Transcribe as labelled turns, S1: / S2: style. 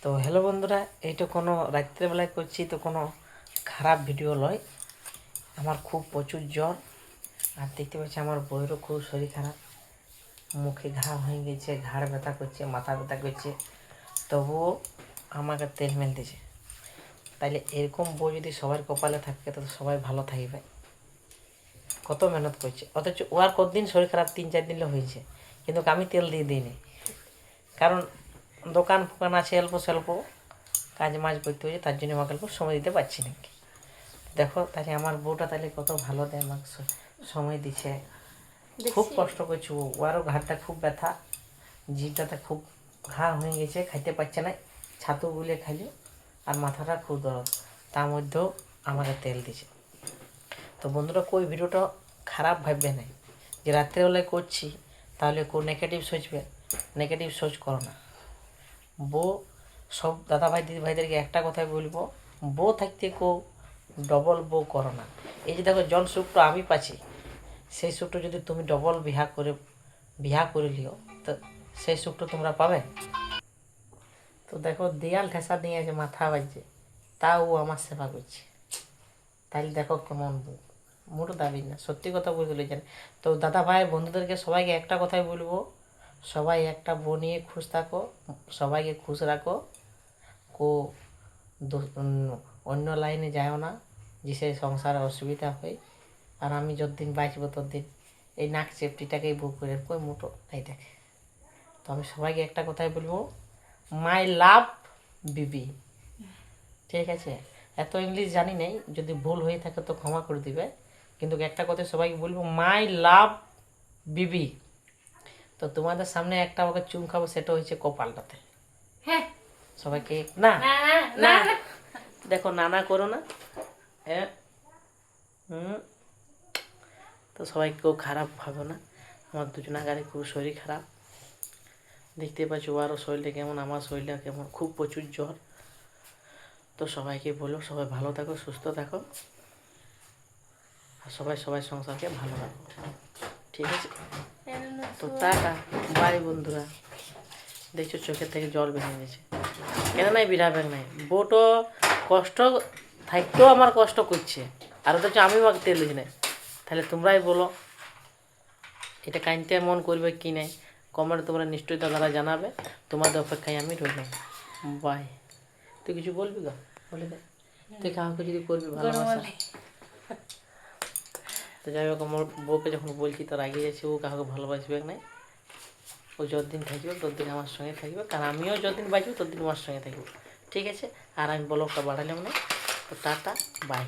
S1: তো হ্যালো বন্ধুরা, এইটা কোনো রাত্রেবেলায় করছি তো কোনো খারাপ ভিডিও লয়। আমার খুব প্রচুর জ্বর, আর দেখতে পাচ্ছি আমার বউয়েরও খুব শরীর খারাপ, মুখে ঘা হয়ে গেছে, ঘাড় ব্যথা করছে, মাথা ব্যথা করছে, তবুও আমাকে তেল মেলতেছে। তাইলে এরকম বউ যদি সবার কপালে থাকে তো সবাই ভালো থাকবে। কত মেহনত করছে, অথচ ও আর কতদিন শরীর খারাপ 3-4 দিন হয়েছে, কিন্তু আমি তেল দিয়ে দিইনি। কারণ দোকান ফোকান আছে অল্প স্বল্প, কাজ মাজ করতে হয়েছে, তার জন্য আমাকে অল্প সময় দিতে পারছি না। দেখো তাহলে আমার বউটা তাহলে কত ভালো দেয়, আমাকে সময় দিচ্ছে। খুব কষ্ট করছে ও, আরও ঘাড়টা খুব ব্যথা, জিভটাতে খুব ঘা হয়ে গেছে, খাইতে পারছে না, ছাতু গুলে খাইলে, আর মাথাটা খুব দরদ, তার মধ্যেও আমাকে তেল দিছে। তো বন্ধুরা, কই ভিডিওটা খারাপ ভাববে না যে রাত্রেবেলায় করছি তাহলে কেউ নেগেটিভ সোচবে, নেগেটিভ সোচ করো না। বউ সব দাদা ভাই দিদি ভাইদেরকে একটা কথাই বলবো, বউ থাকতে কেউ ডবল বউ করো না। এই যে দেখো জন সুখটা আমি পাচ্ছি, সেই সুখটা যদি তুমি ডবল বিহা করে লিও তো সেই সুখটা তোমরা পাবে। তো দেখো দেয়াল ঠেসা দিয়ে আছে, মাথা বাজছে, তাও ও আমার সেবা করছে। তাইলে দেখো কেমন বউ, মোটো দাবি না, সত্যি কথা বলতে লেগেছেন। তো দাদা ভাই বন্ধুদেরকে সবাইকে একটা কথাই বলবো, সবাই একটা বউ নিয়ে খুশ থাকো, সবাইকে খুশ রাখো, কো অন্য লাইনে যাও না, যে সেই সংসারে অসুবিধা হয়। আর আমি যতদিন বাঁচবো ততদিন এই নাক চেপটিটাকেই বুক করে কই মোটো এই দেখে। তো আমি সবাইকে একটা কথাই বলবো, মাই লাভ বিবি, ঠিক আছে? এত ইংলিশ জানি নেই, যদি ভুল হয়ে থাকে তো ক্ষমা করে দিবে, কিন্তু একটা কথা সবাইকে বলবো, মাই লাভ বিবি। তো তোমাদের সামনে একটা আমাকে চুম খাবো, সেটা হচ্ছে কপালটাতে।
S2: হ্যাঁ,
S1: সবাইকে না
S2: না
S1: না দেখো, নানা করো না। হ্যাঁ, তো সবাই কেউ খারাপ ভাবো না, আমার দুজনাগারে খুব শরীর খারাপ, দেখতে পাচ্ছি ওরও শরীরটা কেমন, আমার শরীরটা কেমন, খুব প্রচুর জ্বর। তো সবাইকে বলো সবাই ভালো থাকো, সুস্থ থাকো, আর সবাই সবাই সংসারকে ভালো রাখো, ঠিক আছে? তো টাটা, বাই বন্ধুরা। দেখছো চোখের থেকে জল বেরিয়ে গেছে, কেন নাই বিরাবেন নাই, বউটো কষ্ট থাকতেও আমার কষ্ট করছে, আর অথচ আমি আমাকে তেল দিই না। তাহলে তোমরাই বলো এটা কাইনতে মন করবে কি নাই, কমেন্ট তোমরা নিশ্চয়ই দাদারা জানাবে, তোমাদের অপেক্ষায় আমি রইলাম। বাই। তুই কিছু বলবি গা, বলে দে, তুই কাউকে যদি করবি ভালোবাসা। তো যাই হোক, আমার বউকে যখন বলছি তো রাগিয়ে যাচ্ছে, ও কাউকে ভালোবাসবে নাই, ও যতদিন থাকবে ততদিন আমার সঙ্গে থাকবে, কারণ আমিও যতদিন বাঁচবো ততদিন আমার সঙ্গে থাকবো, ঠিক আছে? আর আমি ব্লগটা বাড়ালাম না, তো টাটা, বাই।